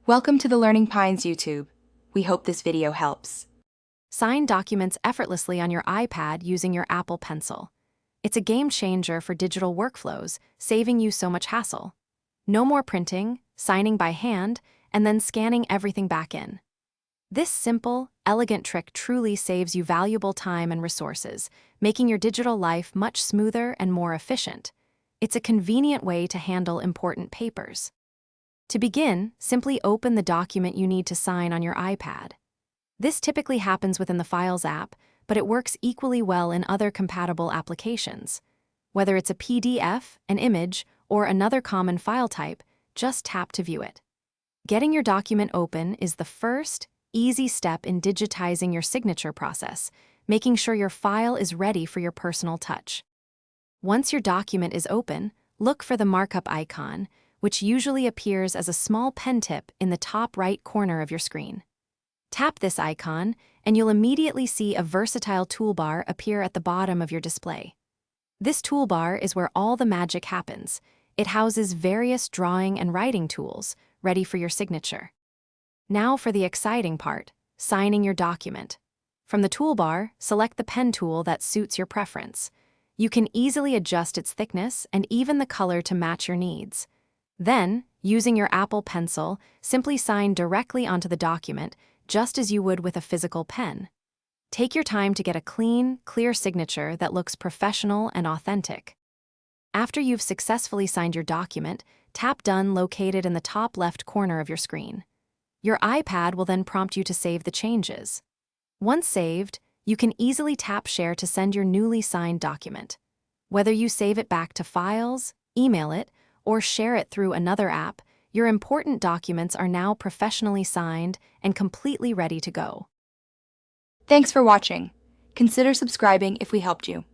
Welcome to the Learning Pines YouTube. We hope this video helps. Sign documents effortlessly on your iPad using your Apple Pencil. It's a game changer for digital workflows, saving you so much hassle. No more printing, signing by hand, and then scanning everything back in. This simple, elegant trick truly saves you valuable time and resources, making your digital life much smoother and more efficient. It's a convenient way to handle important papers. To begin, simply open the document you need to sign on your iPad. This typically happens within the Files app, but it works equally well in other compatible applications. Whether it's a PDF, an image, or another common file type, just tap to view it. Getting your document open is the first, easy step in digitizing your signature process, making sure your file is ready for your personal touch. Once your document is open, look for the Markup icon, which usually appears as a small pen tip in the top right corner of your screen. Tap this icon, and you'll immediately see a versatile toolbar appear at the bottom of your display. This toolbar is where all the magic happens. It houses various drawing and writing tools, ready for your signature. Now for the exciting part, signing your document. From the toolbar, select the pen tool that suits your preference. You can easily adjust its thickness and even the color to match your needs. Then, using your Apple Pencil, simply sign directly onto the document, just as you would with a physical pen. Take your time to get a clean, clear signature that looks professional and authentic. After you've successfully signed your document, tap Done located in the top left corner of your screen. Your iPad will then prompt you to save the changes. Once saved, you can easily tap Share to send your newly signed document. Whether you save it back to Files, email it, or share it through another app, your important documents are now professionally signed and completely ready to go. Thanks for watching. Consider subscribing if we helped you.